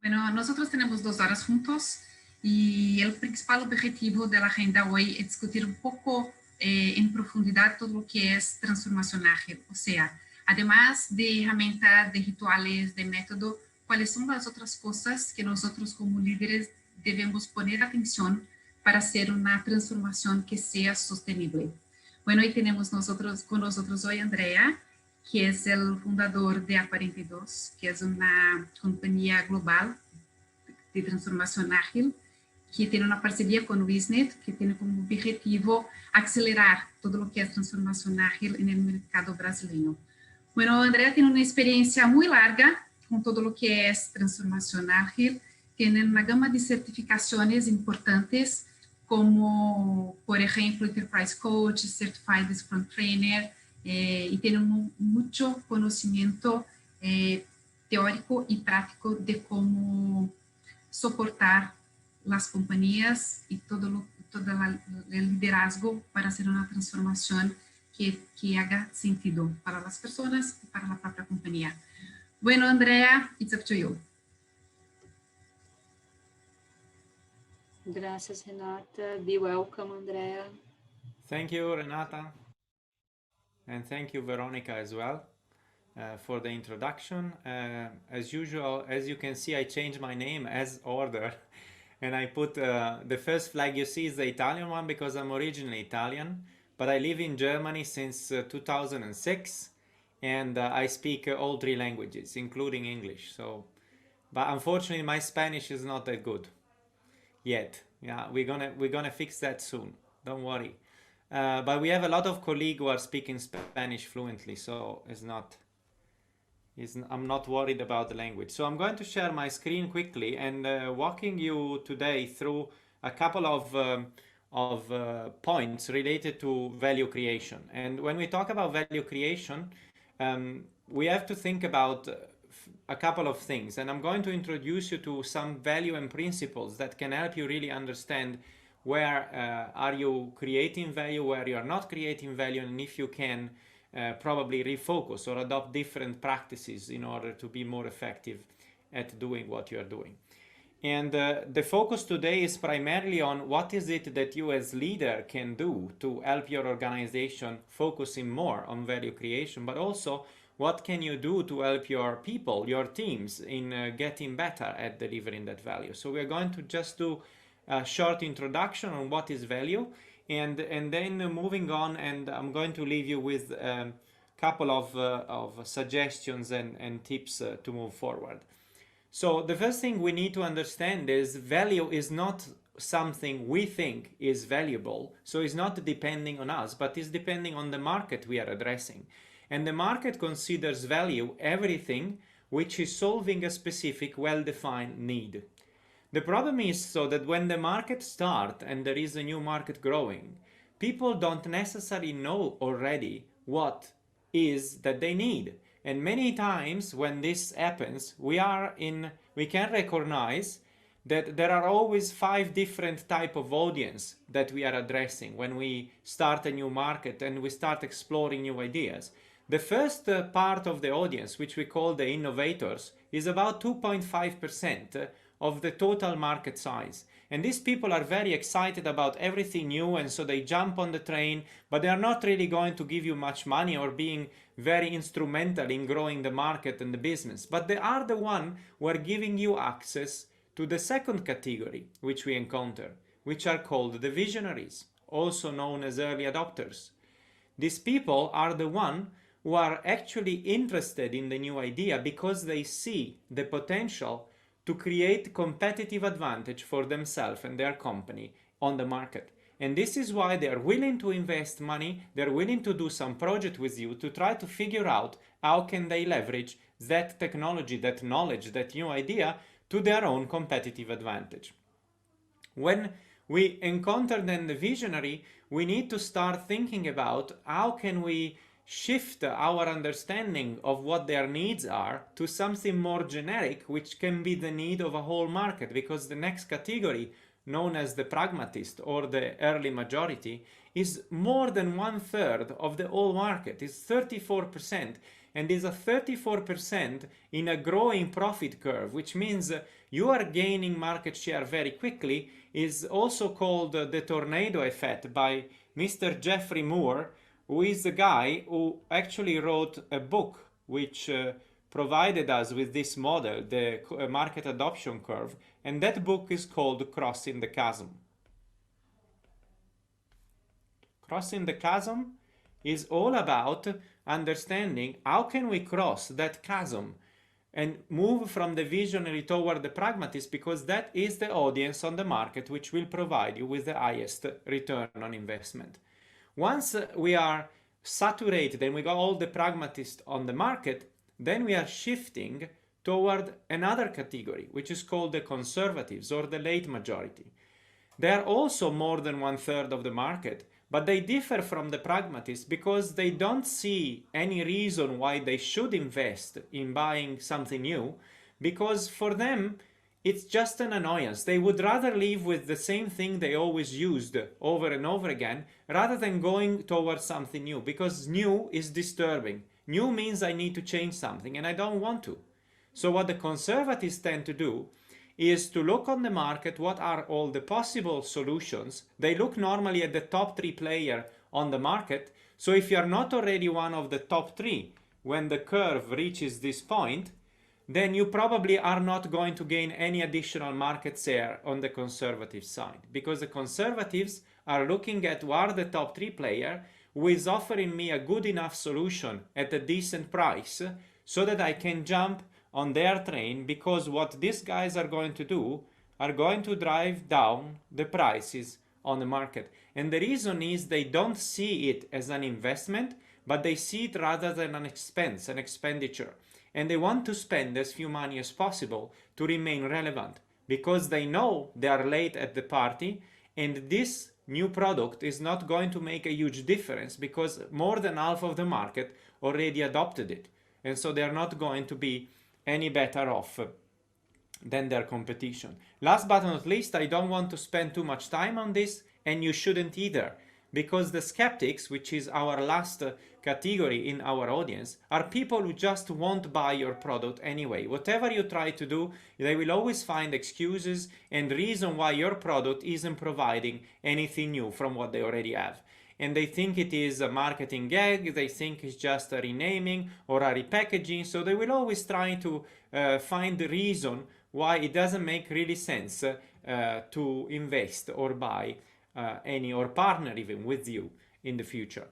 Bueno, nosotros tenemos 2 horas juntos y el principal objetivo de la agenda hoy es discutir un poco en profundidad todo lo que es transformación ágil. O sea, además de herramientas, de rituales, de método, cuáles son las otras cosas que nosotros como líderes debemos poner atención para hacer una transformación que sea sostenible. Bueno, y tenemos con nosotros hoy Andrea, que es el fundador de A42, que es una compañía global de transformación ágil, que tiene una parcería con Wisnet, que tiene como objetivo acelerar todo lo que es transformación ágil en el mercado brasileño. Bueno, Andrea tiene una experiencia muy larga con todo lo que es transformación ágil, tiene una gama de certificaciones importantes, como, por ejemplo, Enterprise Coach, Certified Scrum Trainer, y tiene mucho conocimiento teórico y práctico de cómo soportar las compañías y todo el liderazgo para hacer una transformación que haga sentido para las personas y para la propia compañía. Bueno, Andrea, it's up to you. Gracias, Renata. Be welcome, Andrea. Thank you, Renata. And thank you, Veronica, as well, for the introduction. As usual, as you can see, I changed my name as order. And I put the first flag you see is the Italian one because I'm originally Italian. But I live in Germany since 2006. And I speak all 3 languages, including English. But unfortunately, my Spanish is not that good yet. Yeah, we're gonna fix that soon. Don't worry. But we have a lot of colleagues who are speaking Spanish fluently, so I'm not worried about the language. So I'm going to share my screen quickly and walking you today through a couple of points related to value creation. And when we talk about value creation, we have to think about a couple of things. And I'm going to introduce you to some value and principles that can help you really understand where are you creating value, where you are not creating value, and if you can probably refocus or adopt different practices in order to be more effective at doing what you are doing. And the focus today is primarily on what is it that you as leader can do to help your organization focusing more on value creation, but also what can you do to help your people, your teams, in getting better at delivering that value. So we're going to just do a short introduction on what is value, and then moving on, and I'm going to leave you with a couple of suggestions and tips to move forward. So the first thing we need to understand is value is not something we think is valuable, so it's not depending on us, but is depending on the market we are addressing. And the market considers value everything which is solving a specific well-defined need. The problem is so that when the market starts and there is a new market growing, people don't necessarily know already what is that they need. And many times when this happens, we can recognize that there are always 5 different type of audience that we are addressing when we start a new market and we start exploring new ideas. The first part of the audience, which we call the innovators, is about 2.5% of the total market size. And these people are very excited about everything new, and so they jump on the train, but they are not really going to give you much money or being very instrumental in growing the market and the business. But they are the one who are giving you access to the second category, which we encounter, which are called the visionaries, also known as early adopters. These people are the one who are actually interested in the new idea because they see the potential to create competitive advantage for themselves and their company on the market. And this is why they are willing to invest money, they're willing to do some project with you to try to figure out how can they leverage that technology, that knowledge, that new idea to their own competitive advantage. When we encounter then the visionary, we need to start thinking about how can we shift our understanding of what their needs are to something more generic, which can be the need of a whole market, because the next category, known as the pragmatist or the early majority, is more than 1/3 of the whole market, is 34%, and is a 34% in a growing profit curve, which means you are gaining market share very quickly, is also called the tornado effect by Mr. Jeffrey Moore, who is the guy who actually wrote a book which provided us with this model, the market adoption curve, and that book is called Crossing the Chasm. Crossing the Chasm is all about understanding how can we cross that chasm and move from the visionary toward the pragmatist, because that is the audience on the market which will provide you with the highest return on investment. Once we are saturated and we got all the pragmatists on the market, then we are shifting toward another category, which is called the conservatives or the late majority. They are also more than 1/3 of the market, but they differ from the pragmatists because they don't see any reason why they should invest in buying something new, because for them it's just an annoyance. They would rather live with the same thing they always used over and over again rather than going towards something new, because new is disturbing. New means I need to change something and I don't want to. So what the conservatives tend to do is to look on the market, what are all the possible solutions. They look normally at the top 3 player on the market. So if you're not already one of the top 3, when the curve reaches this point, then you probably are not going to gain any additional market share on the conservative side, because the conservatives are looking at who are the top 3 player who is offering me a good enough solution at a decent price so that I can jump on their train, because what these guys are going to do are going to drive down the prices on the market. And the reason is they don't see it as an investment, but they see it rather than an expense, an expenditure. And they want to spend as few money as possible to remain relevant, because they know they are late at the party and this new product is not going to make a huge difference because more than half of the market already adopted it. And so they are not going to be any better off than their competition. Last but not least, I don't want to spend too much time on this, and you shouldn't either, because the skeptics, which is our last category in our audience, are people who just won't buy your product anyway. Whatever you try to do, they will always find excuses and reason why your product isn't providing anything new from what they already have. And they think it is a marketing gag, they think it's just a renaming or a repackaging, so they will always try to find the reason why it doesn't make really sense to invest or buy any, or partner even with you in the future.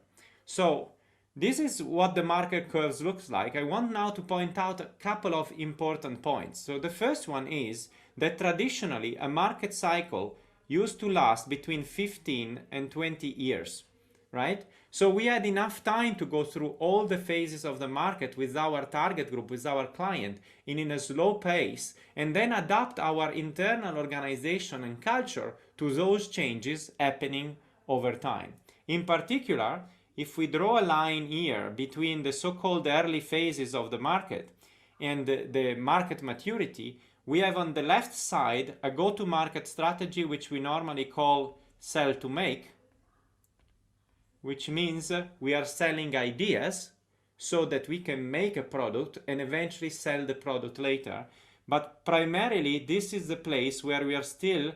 So this is what the market curves looks like. I want now to point out a couple of important points. So the first one is that traditionally a market cycle used to last between 15 and 20 years, right? So we had enough time to go through all the phases of the market with our target group, with our client in a slow pace, and then adapt our internal organization and culture to those changes happening over time. In particular, if we draw a line here between the so-called early phases of the market and the market maturity, we have on the left side a go-to-market strategy which we normally call sell to make, which means we are selling ideas so that we can make a product and eventually sell the product later. But primarily this is the place where we are still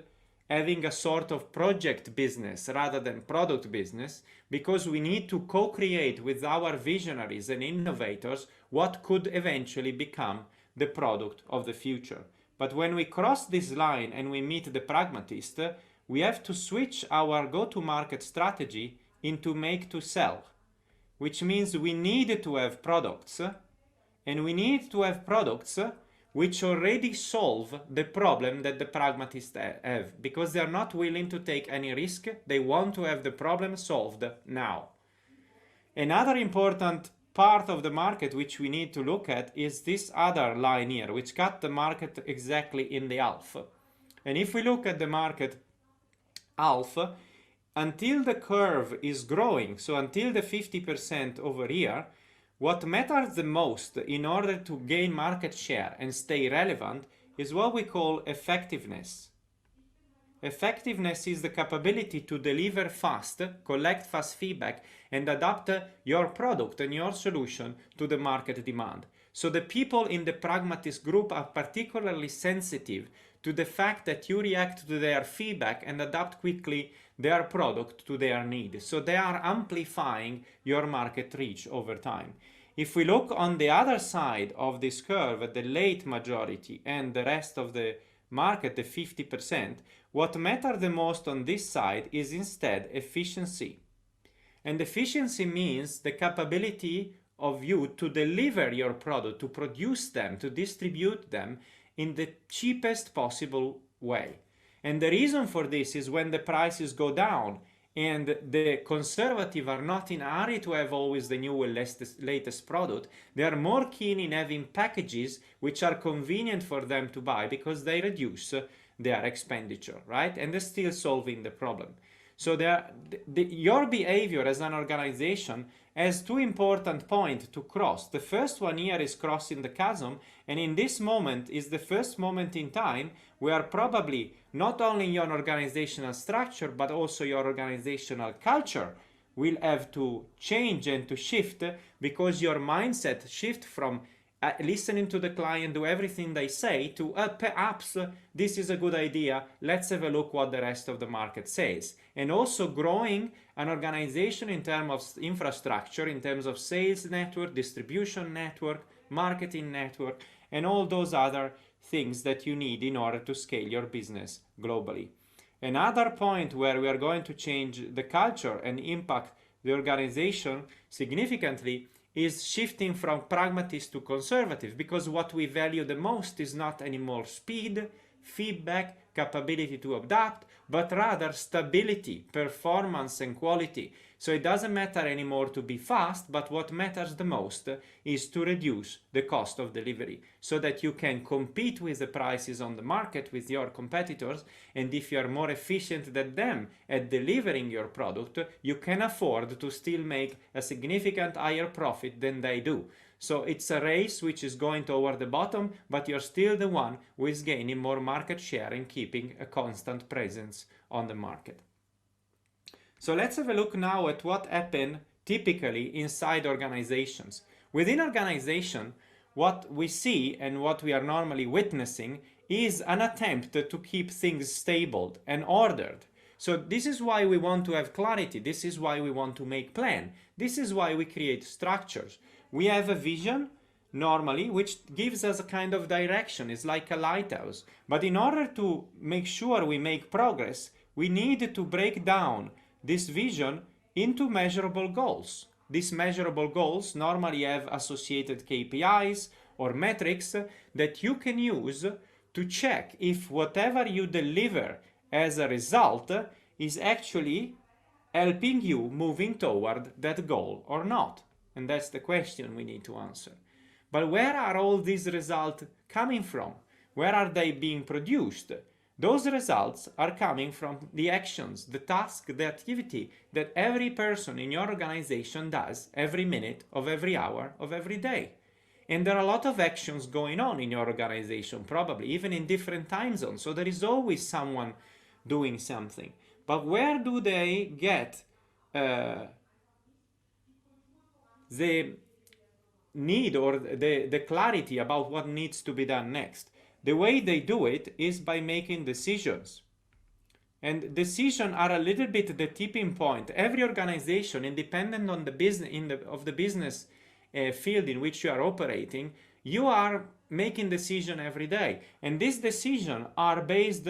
having a sort of project business rather than product business, because we need to co-create with our visionaries and innovators what could eventually become the product of the future. But when we cross this line and we meet the pragmatist, we have to switch our go-to-market strategy into make to sell, which means we need to have products, and we need to have products which already solve the problem that the pragmatists have, because they're not willing to take any risk. They want to have the problem solved now. Another important part of the market which we need to look at is this other line here, which cut the market exactly in the half. And if we look at the market half, until the curve is growing, so until the 50% over here, what matters the most in order to gain market share and stay relevant is what we call effectiveness. Effectiveness is the capability to deliver fast, collect fast feedback, and adapt your product and your solution to the market demand. So the people in the pragmatist group are particularly sensitive to the fact that you react to their feedback and adapt quickly their product to their needs. So they are amplifying your market reach over time. If we look on the other side of this curve, the late majority and the rest of the market, the 50%, what matters the most on this side is instead efficiency. And efficiency means the capability of you to deliver your product, to produce them, to distribute them in the cheapest possible way. And the reason for this is when the prices go down and the conservative are not in a hurry to have always the new latest product, they are more keen in having packages which are convenient for them to buy because they reduce their expenditure, right? And they're still solving the problem. So your behavior as an organization has two important points to cross. The first one here is crossing the chasm, and in this moment is the first moment in time where probably not only your organizational structure but also your organizational culture will have to change and to shift, because your mindset shift from listening to the client, do everything they say, to perhaps this is a good idea, let's have a look what the rest of the market says. And also growing an organization in terms of infrastructure, in terms of sales network, distribution network, marketing network, and all those other things that you need in order to scale your business globally. Another point where we are going to change the culture and impact the organization significantly is shifting from pragmatist to conservative, because what we value the most is not anymore speed, feedback, capability to adapt, but rather stability, performance, and quality. So it doesn't matter anymore to be fast, but what matters the most is to reduce the cost of delivery so that you can compete with the prices on the market with your competitors. And if you are more efficient than them at delivering your product, you can afford to still make a significant higher profit than they do. So it's a race which is going toward the bottom, but you're still the one who is gaining more market share and keeping a constant presence on the market. So let's have a look now at what happens typically inside organizations. Within organization, what we see and what we are normally witnessing is an attempt to keep things stable and ordered. So this is why we want to have clarity. This is why we want to make plan. This is why we create structures. We have a vision normally which gives us a kind of direction. It's like a lighthouse. But in order to make sure we make progress, we need to break down this vision into measurable goals. These measurable goals normally have associated KPIs or metrics that you can use to check if whatever you deliver as a result is actually helping you moving toward that goal or not. And that's the question we need to answer. But where are all these results coming from? Where are they being produced? Those results are coming from the actions, the task, the activity that every person in your organization does every minute of every hour of every day. And there are a lot of actions going on in your organization, probably even in different time zones. So there is always someone doing something. But where do they get the need or the clarity about what needs to be done next? The way they do it is by making decisions. And decisions are a little bit the tipping point. Every organization, independent on the business of the business field in which you are operating, you are making decisions every day. And these decisions are based,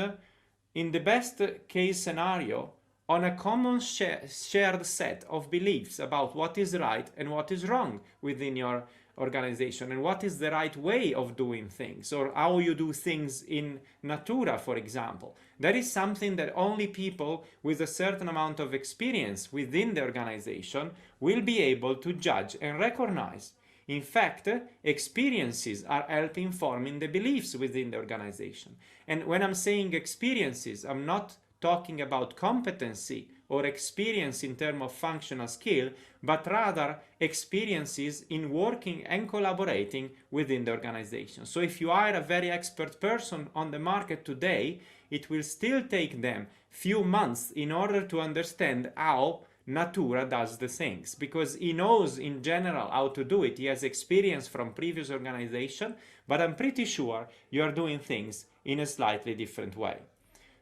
in the best case scenario, on a common shared set of beliefs about what is right and what is wrong within your organization, and what is the right way of doing things, or how you do things in Natura, for example. That is something that only people with a certain amount of experience within the organization will be able to judge and recognize. In fact, experiences are helping forming the beliefs within the organization. And when I'm saying experiences, I'm not talking about competency or experience in terms of functional skill, but rather experiences in working and collaborating within the organization. So if you hire a very expert person on the market today, it will still take them few months in order to understand how Natura does the things, because he knows in general how to do it. He has experience from previous organization, but I'm pretty sure you are doing things in a slightly different way.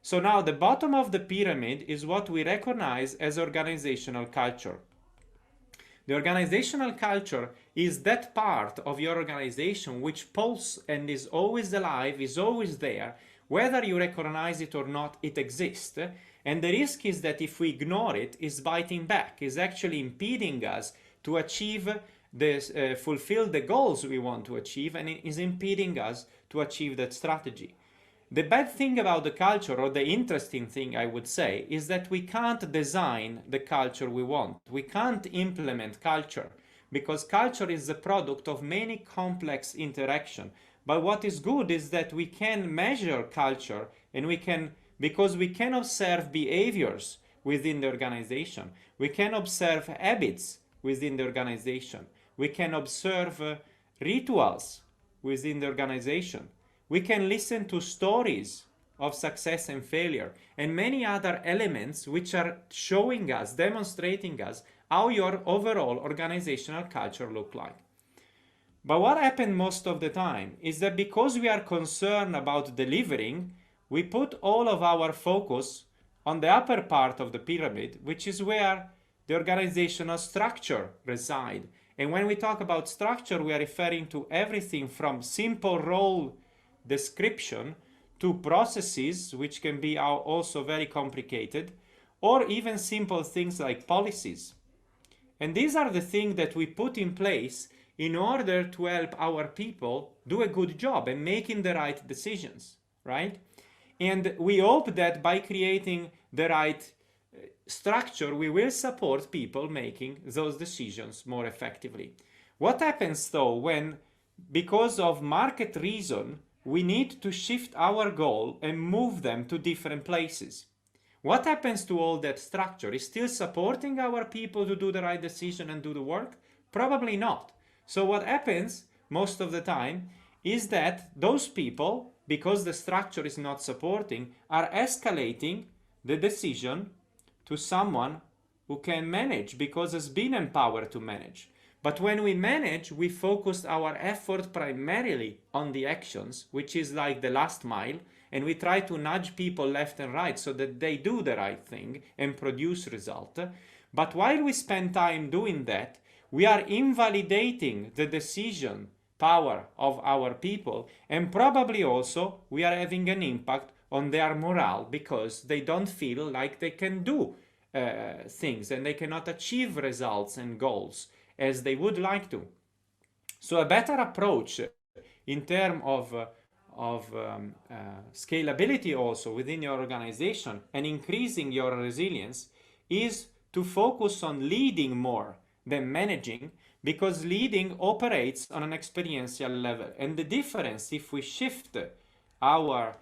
So now the bottom of the pyramid is what we recognize as organizational culture. The organizational culture is that part of your organization which pulses and is always alive, is always there. Whether you recognize it or not, it exists. And the risk is that if we ignore it, it's biting back, is actually impeding us to achieve this, fulfill the goals we want to achieve, and it is impeding us to achieve that strategy. The bad thing about the culture, or the interesting thing I would say, is that we can't design the culture we want. We can't implement culture, because culture is the product of many complex interactions. But what is good is that we can measure culture, and we can, because we can observe behaviors within the organization. We can observe habits within the organization. We can observe rituals within the organization. We can listen to stories of success and failure, and many other elements which are showing us, demonstrating us how your overall organizational culture looks like. But what happens most of the time is that because we are concerned about delivering, we put all of our focus on the upper part of the pyramid, which is where the organizational structure resides. And when we talk about structure, we are referring to everything from simple role description to processes, which can be also very complicated, or even simple things like policies. And these are the things that we put in place in order to help our people do a good job and making the right decisions, right? And we hope that by creating the right structure, we will support people making those decisions more effectively. What happens though when, because of market reason, we need to shift our goal and move them to different places? What happens to all that structure? Is still supporting our people to do the right decision and do the work? Probably not. So what happens most of the time is that those people, because the structure is not supporting, are escalating the decision to someone who can manage because has been empowered to manage. But when we manage, we focus our effort primarily on the actions, which is like the last mile, and we try to nudge people left and right so that they do the right thing and produce result. But while we spend time doing that, we are invalidating the decision power of our people, and probably also we are having an impact on their morale because they don't feel like they can do things and they cannot achieve results and goals as they would like to. So a better approach in terms of scalability also within your organization and increasing your resilience is to focus on leading more than managing, because leading operates on an experiential level. And the difference, if we shift our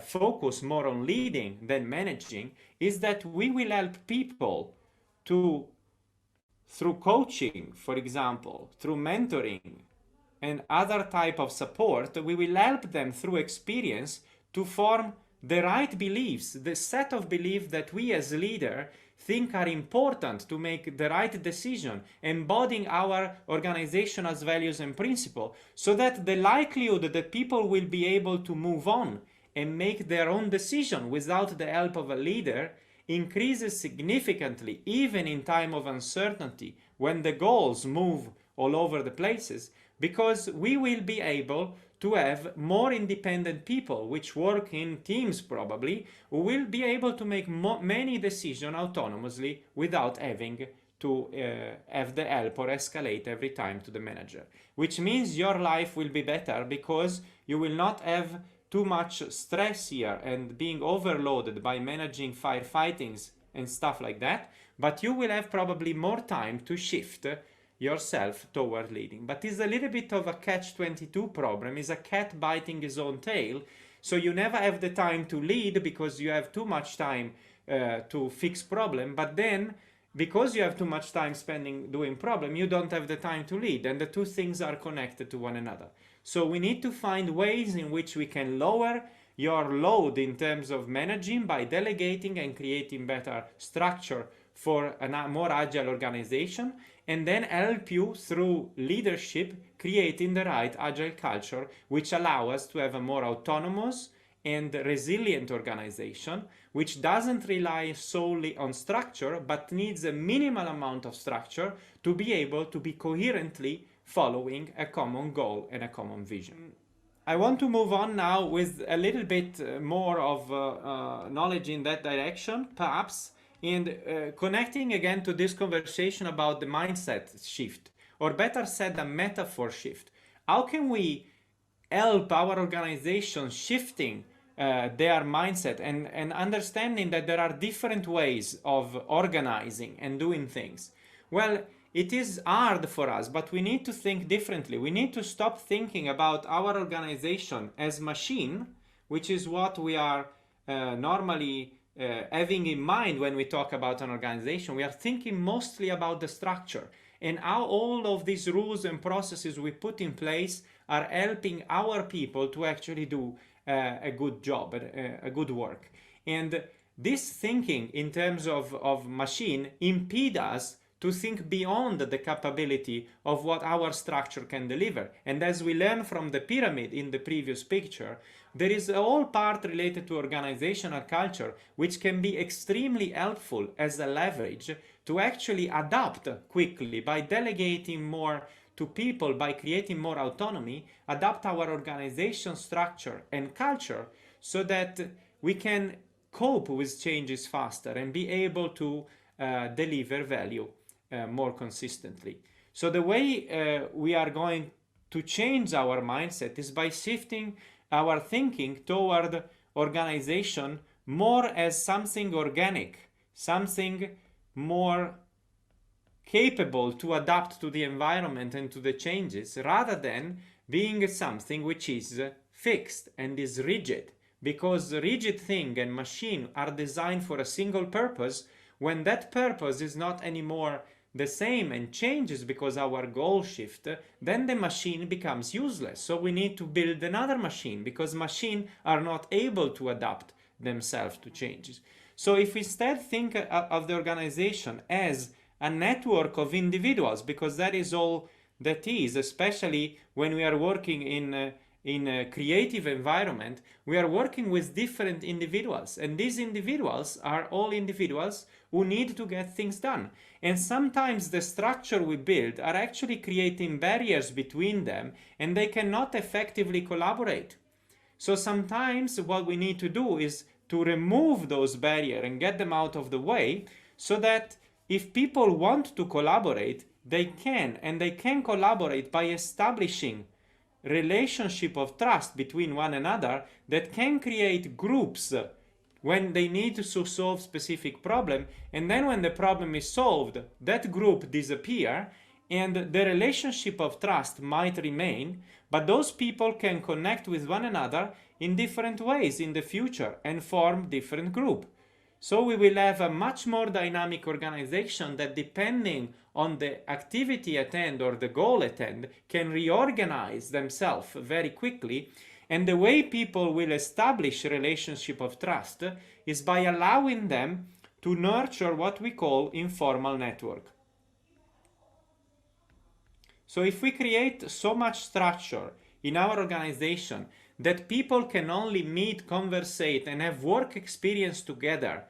focus more on leading than managing, is that we will help people to, through coaching, for example, through mentoring and other type of support, we will help them through experience to form the right beliefs, the set of beliefs that we as leader think are important to make the right decision, embodying our organization's values and principles, so that the likelihood that people will be able to move on and make their own decision without the help of a leader increases significantly, even in time of uncertainty, when the goals move all over the places, because we will be able to have more independent people, which work in teams probably, who will be able to make many decisions autonomously without having to have the help or escalate every time to the manager. Which means your life will be better because you will not have too much stress here and being overloaded by managing firefightings and stuff like that, but you will have probably more time to shift yourself toward leading. But it's a little bit of a catch-22 problem. It's a cat biting his own tail. So you never have the time to lead because you have too much time to fix problem, but then because you have too much time spending doing problem, you don't have the time to lead, and the two things are connected to one another. So we need to find ways in which we can lower your load in terms of managing by delegating and creating better structure for a more agile organization, and then help you through leadership creating the right agile culture, which allow us to have a more autonomous and resilient organization, which doesn't rely solely on structure, but needs a minimal amount of structure to be able to be coherently following a common goal and a common vision. I want to move on now with a little bit more of knowledge in that direction, perhaps, and connecting again to this conversation about the mindset shift, or better said, a metaphor shift. How can we help our organization shifting their mindset and understanding that there are different ways of organizing and doing things? Well, it is hard for us, but we need to think differently. We need to stop thinking about our organization as machine, which is what we are normally having in mind when we talk about an organization. We are thinking mostly about the structure and how all of these rules and processes we put in place are helping our people to actually do a good job, a good work. And this thinking in terms of machine impede us to think beyond the capability of what our structure can deliver. And as we learned from the pyramid in the previous picture, there is a whole part related to organizational culture, which can be extremely helpful as a leverage to actually adapt quickly by delegating more to people, by creating more autonomy, adapt our organization structure and culture so that we can cope with changes faster and be able to deliver value more consistently. So the way we are going to change our mindset is by shifting our thinking toward organization more as something organic, something more capable to adapt to the environment and to the changes, rather than being something which is fixed and is rigid, because rigid thing and machine are designed for a single purpose. When that purpose is not anymore the same and changes because our goals shift, then the machine becomes useless. So we need to build another machine, because machines are not able to adapt themselves to changes. So if we instead think of the organization as a network of individuals, because that is all that is, especially when we are working in a creative environment, we are working with different individuals, and these individuals are all individuals who need to get things done. And sometimes the structure we build are actually creating barriers between them, and they cannot effectively collaborate. So sometimes what we need to do is to remove those barriers and get them out of the way, so that if people want to collaborate, they can, and they can collaborate by establishing relationship of trust between one another that can create groups when they need to solve specific problem, and then when the problem is solved, that group disappear and the relationship of trust might remain, but those people can connect with one another in different ways in the future and form different groups. So we will have a much more dynamic organization that, depending on the activity at hand or the goal at hand, can reorganize themselves very quickly. And the way people will establish a relationship of trust is by allowing them to nurture what we call informal network. So if we create so much structure in our organization that people can only meet, conversate, and have work experience together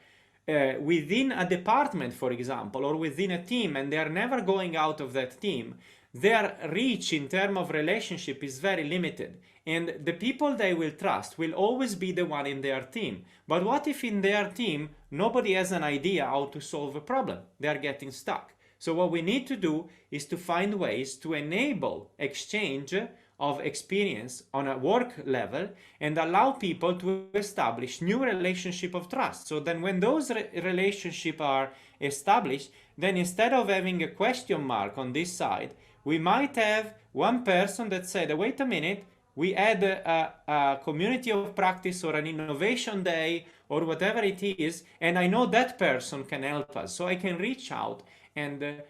within a department, for example, or within a team, and they are never going out of that team, their reach in terms of relationship is very limited. And the people they will trust will always be the one in their team. But what if in their team nobody has an idea how to solve a problem? They are getting stuck. So what we need to do is to find ways to enable exchange of experience on a work level and allow people to establish new relationship of trust. So then when those relationships are established, then instead of having a question mark on this side, we might have one person that said, wait a minute, we add a community of practice or an innovation day or whatever it is, and I know that person can help us. So I can reach out and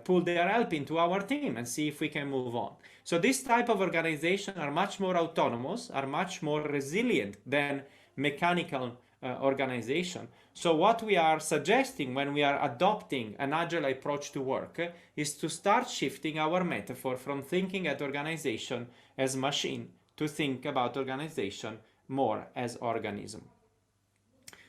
pull their help into our team and see if we can move on. So this type of organization are much more autonomous, are much more resilient than mechanical organization. So what we are suggesting when we are adopting an agile approach to work is to start shifting our metaphor from thinking at organization as machine to think about organization more as organism.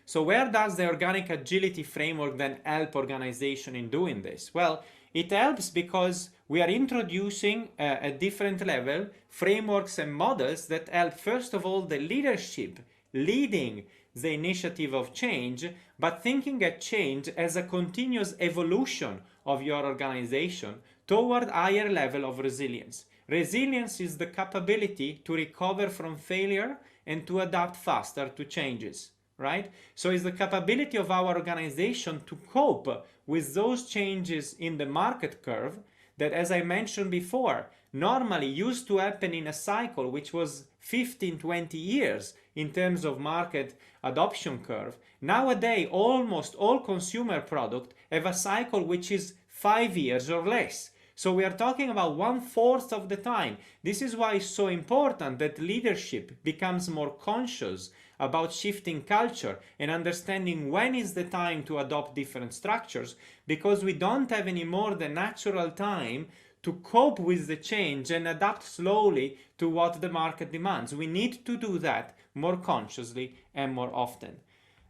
So where does the organic agility framework then help organization in doing this? Well, it helps because we are introducing at different level frameworks and models that help, first of all, the leadership leading the initiative of change, but thinking at change as a continuous evolution of your organization toward higher level of resilience. Resilience is the capability to recover from failure and to adapt faster to changes, right? So it's the capability of our organization to cope with those changes in the market curve that, as I mentioned before, normally used to happen in a cycle which was 15-20 years in terms of market adoption curve. Nowadays, almost all consumer products have a cycle which is 5 years or less. So we are talking about 1/4 of the time. This is why it's so important that leadership becomes more conscious about shifting culture and understanding when is the time to adopt different structures, because we don't have anymore the natural time to cope with the change and adapt slowly to what the market demands. We need to do that more consciously and more often.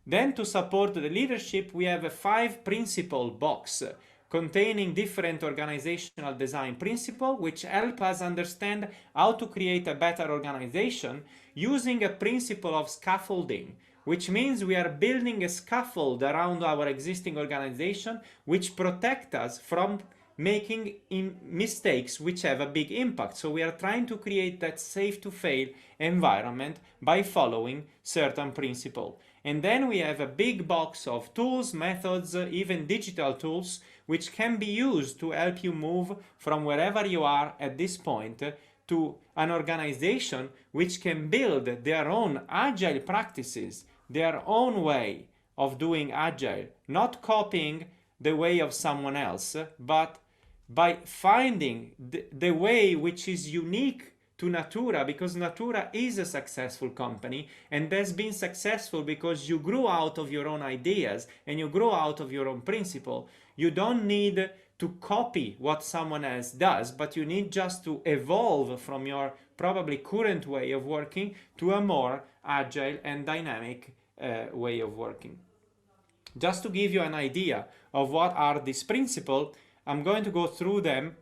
Then, to support the leadership, we have a 5-principle box containing different organizational design principles which help us understand how to create a better organization using a principle of scaffolding, which means we are building a scaffold around our existing organization which protect us from making mistakes which have a big impact. So we are trying to create that safe to fail environment by following certain principles. And then we have a big box of tools, methods, even digital tools, which can be used to help you move from wherever you are at this point to an organization which can build their own agile practices, their own way of doing agile, not copying the way of someone else, but by finding the way which is unique to Natura, because Natura is a successful company and has been successful because you grew out of your own ideas and you grow out of your own principle. You don't need to copy what someone else does, but you need just to evolve from your probably current way of working to a more agile and dynamic way of working. Just to give you an idea of what are these principles, I'm going to go through them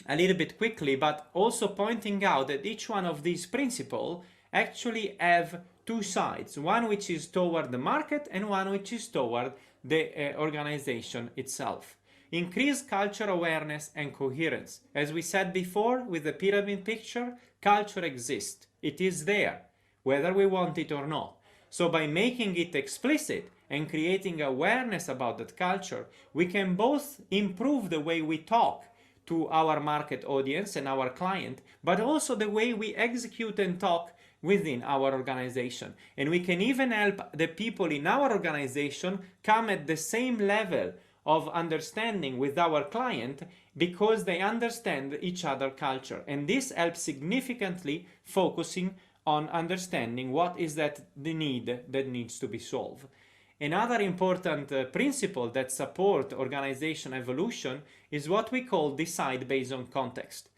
a little bit quickly, but also pointing out that each one of these principles actually have two sides, one which is toward the market and one which is toward the organization itself. Increase culture awareness and coherence. As we said before with the pyramid picture, culture exists. It is there, whether we want it or not. So by making it explicit and creating awareness about that culture, we can both improve the way we talk to our market audience and our client, but also the way we execute and talk within our organization. And we can even help the people in our organization come at the same level of understanding with our client because they understand each other's culture. And this helps significantly focusing on understanding what is that the need that needs to be solved. Another important principle that supports organization evolution is what we call decide based on context,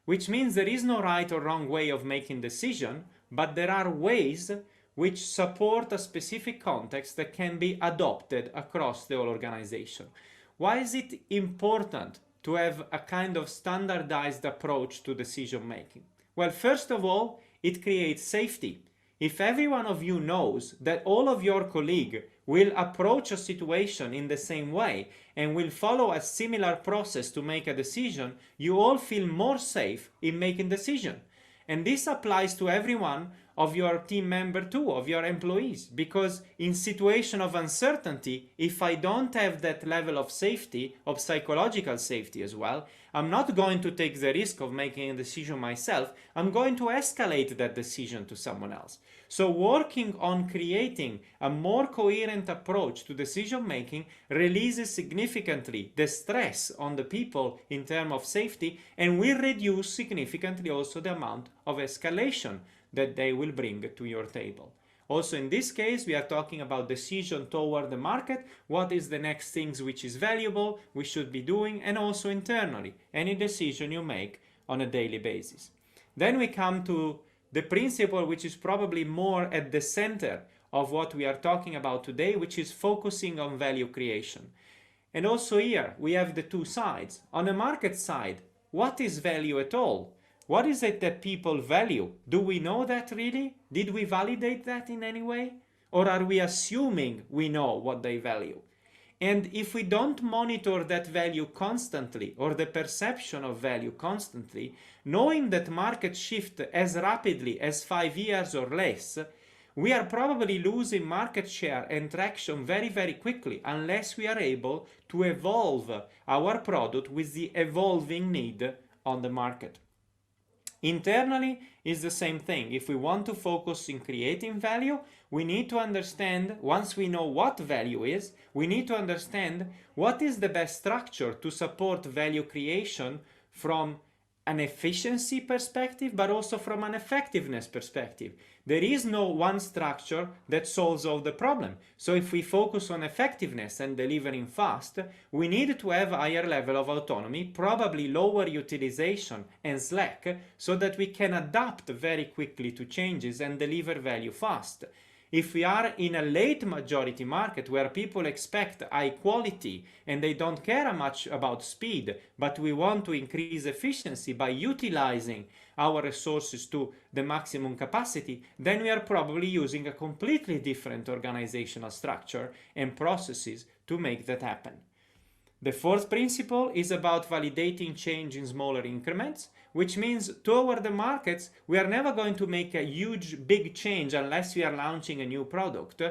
which means there is no right or wrong way of making decision, but there are ways which support a specific context that can be adopted across the whole organization. Why is it important to have a kind of standardized approach to decision making? Well, first of all, it creates safety. If every one of you knows that all of your colleagues will approach a situation in the same way and will follow a similar process to make a decision, you all feel more safe in making decision. And this applies to every one of your team member too, of your employees, because in situation of uncertainty, if I don't have that level of safety, of psychological safety as well, I'm not going to take the risk of making a decision myself. I'm going to escalate that decision to someone else. So working on creating a more coherent approach to decision making releases significantly the stress on the people in terms of safety, and will reduce significantly also the amount of escalation that they will bring to your table. Also in this case, we are talking about decision toward the market. What is the next things which is valuable, we should be doing, and also internally, any decision you make on a daily basis. Then we come to the principle which is probably more at the center of what we are talking about today, which is focusing on value creation. And also here, we have the two sides. On the market side, what is value at all? What is it that people value? Do we know that really? Did we validate that in any way? Or are we assuming we know what they value? And if we don't monitor that value constantly, or the perception of value constantly, knowing that markets shift as rapidly as 5 years or less, we are probably losing market share and traction very, very quickly unless we are able to evolve our product with the evolving need on the market. Internally is the same thing. If we want to focus in creating value, we need to understand, once we know what value is, we need to understand what is the best structure to support value creation from an efficiency perspective, but also from an effectiveness perspective. There is no one structure that solves all the problem. So if we focus on effectiveness and delivering fast, we need to have a higher level of autonomy, probably lower utilization and slack, so that we can adapt very quickly to changes and deliver value fast. If we are in a late majority market where people expect high quality and they don't care much about speed, but we want to increase efficiency by utilizing our resources to the maximum capacity, then we are probably using a completely different organizational structure and processes to make that happen. The fourth principle is about validating change in smaller increments, which means toward the markets, we are never going to make a huge, big change unless we are launching a new product,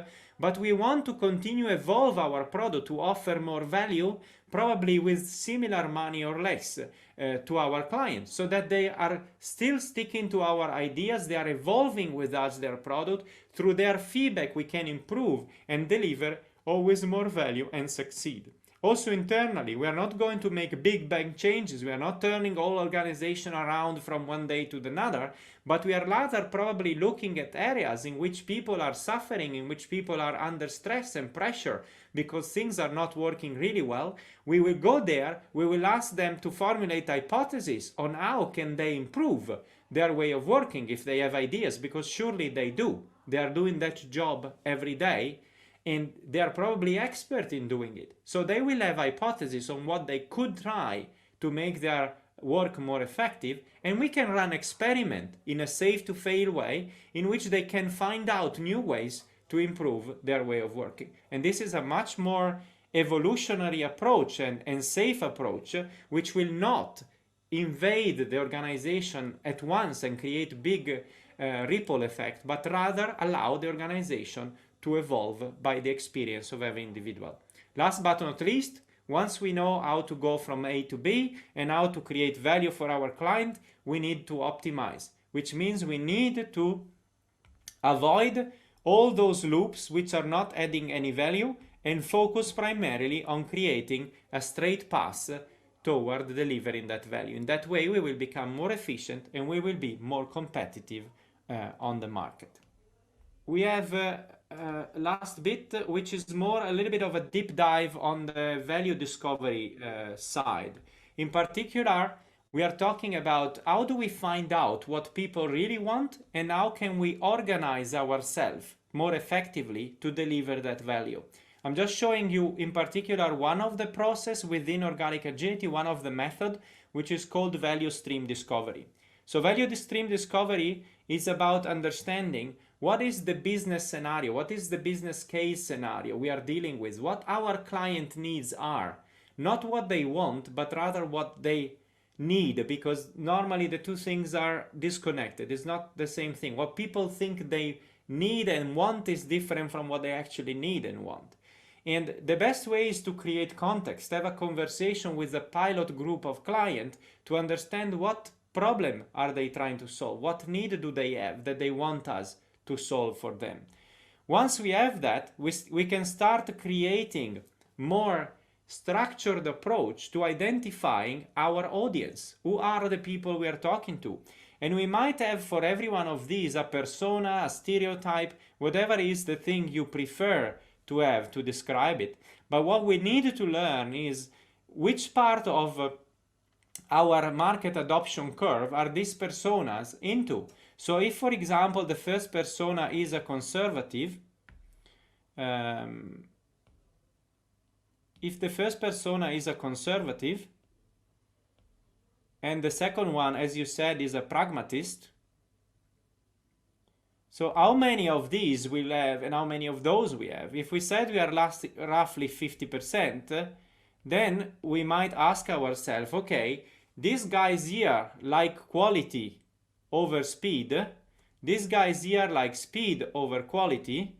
but we want to continue evolve our product to offer more value, probably with similar money or less to our clients, so that they are still sticking to our ideas, they are evolving with us their product. Through their feedback, we can improve and deliver always more value and succeed. Also internally, we are not going to make big bang changes. We are not turning all organization around from one day to another, but we are rather probably looking at areas in which people are suffering, in which people are under stress and pressure because things are not working really well. We will go there, we will ask them to formulate hypotheses on how can they improve their way of working if they have ideas, because surely they do. They are doing that job every day, and they are probably expert in doing it. So they will have hypotheses on what they could try to make their work more effective, and we can run experiment in a safe to fail way in which they can find out new ways to improve their way of working. And this is a much more evolutionary approach and safe approach, which will not invade the organization at once and create big ripple effect, but rather allow the organization to evolve by the experience of every individual. Last but not least, once we know how to go from A to B and how to create value for our client, we need to optimize, which means we need to avoid all those loops which are not adding any value and focus primarily on creating a straight path toward delivering that value. In that way, we will become more efficient and we will be more competitive on the market. We have last bit, which is more a little bit of a deep dive on the value discovery side. In particular, we are talking about how do we find out what people really want and how can we organize ourselves more effectively to deliver that value. I'm just showing you in particular one of the process within organic agility, one of the method, which is called value stream discovery. So value stream discovery is about understanding what is the business scenario, what is the business case scenario we are dealing with, what our client needs are, not what they want, but rather what they need, because normally the two things are disconnected. It's not the same thing. What people think they need and want is different from what they actually need and want. And the best way is to create context, have a conversation with a pilot group of clients to understand what problem are they trying to solve, what need do they have that they want us to solve for them. Once we have that, we can start creating more structured approach to identifying our audience. Who are the people we are talking to? And we might have for every one of these a persona, a stereotype, whatever is the thing you prefer to have to describe it. But what we need to learn is which part of our market adoption curve are these personas into. So if, for example, the first persona is a conservative, if the first persona is a conservative, and the second one, as you said, is a pragmatist, so how many of these we'll have and how many of those we have? If we said we are roughly 50%, then we might ask ourselves, okay, these guys here like quality over speed, these guys here like speed over quality.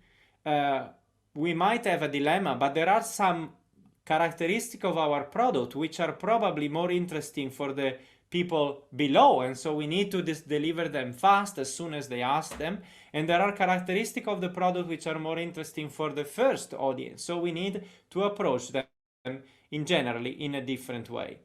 We might have a dilemma, but there are some characteristics of our product which are probably more interesting for the people below, and so we need to deliver them fast as soon as they ask them. And there are characteristics of the product which are more interesting for the first audience, so we need to approach them generally in a different way.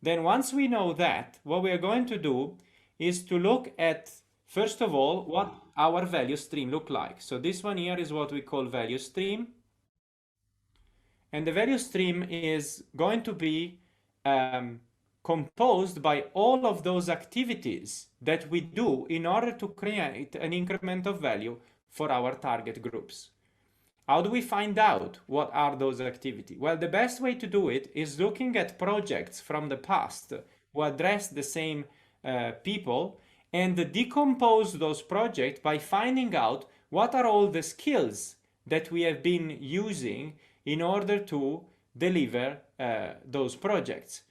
Then once we know that, what we are going to do is to look at, first of all, what our value stream look like. So this one here is what we call value stream. And the value stream is going to be composed by all of those activities that we do in order to create an increment of value for our target groups. How do we find out what are those activities? Well, the best way to do it is looking at projects from the past who address the same people and decompose those projects by finding out what are all the skills that we have been using in order to deliver those projects.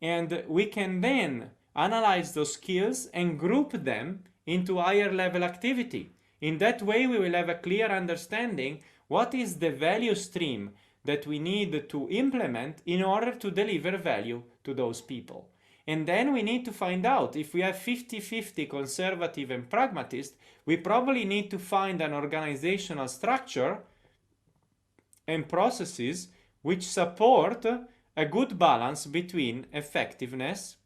And we can then analyze those skills and group them into higher level activity. In that way, we will have a clear understanding what is the value stream that we need to implement in order to deliver value to those people. And then we need to find out if we have 50-50 conservative and pragmatist, we probably need to find an organizational structure and processes which support a good balance between effectiveness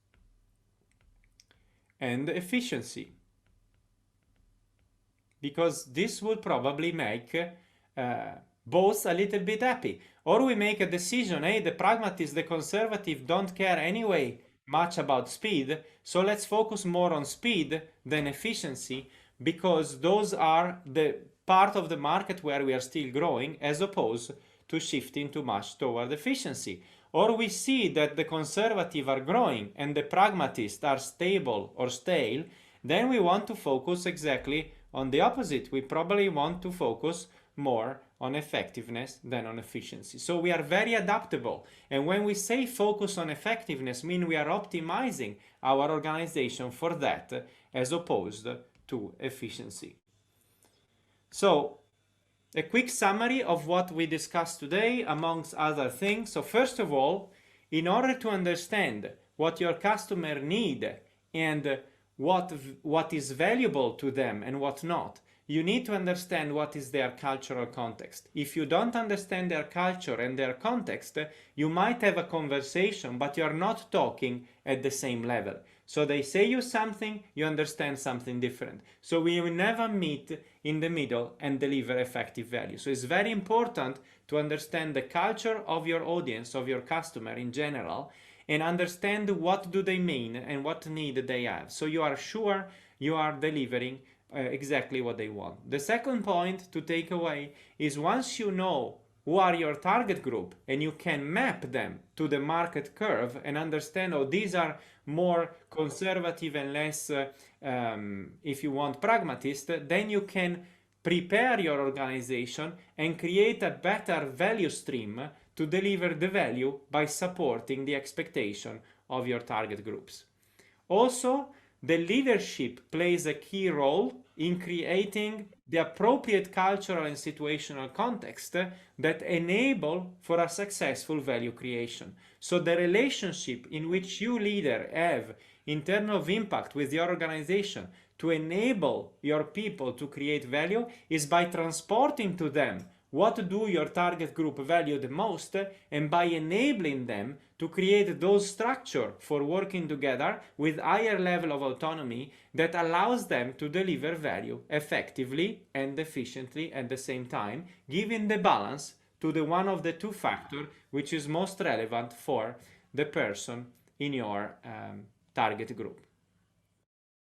and efficiency. Because this will probably make both a little bit happy. Or we make a decision, hey, the pragmatist, the conservative don't care anyway much about speed, so let's focus more on speed than efficiency, because those are the part of the market where we are still growing, as opposed to shifting too much toward efficiency. Or we see that the conservative are growing and the pragmatists are stable or stale, then we want to focus exactly on the opposite. We probably want to focus more on effectiveness than on efficiency. So we are very adaptable. And when we say focus on effectiveness, mean we are optimizing our organization for that as opposed to efficiency. So a quick summary of what we discussed today, amongst other things. So first of all, in order to understand what your customer need and what is valuable to them and what not, you need to understand what is their cultural context. If you don't understand their culture and their context, you might have a conversation, but you're not talking at the same level. So they say you something, you understand something different. So we will never meet in the middle and deliver effective value. So it's very important to understand the culture of your audience, of your customer in general, and understand what do they mean and what need they have. So you are sure you are delivering exactly what they want. The second point to take away is once you know who are your target group and you can map them to the market curve and understand, oh, these are more conservative and less, if you want, pragmatist, then you can prepare your organization and create a better value stream to deliver the value by supporting the expectation of your target groups. Also, the leadership plays a key role in creating the appropriate cultural and situational context that enable for a successful value creation. So the relationship in which you leader have in terms of impact with your organization to enable your people to create value is by transporting to them what do your target group value the most, and by enabling them to create those structure for working together with higher level of autonomy that allows them to deliver value effectively and efficiently at the same time, giving the balance to the one of the two factors which is most relevant for the person in your target group.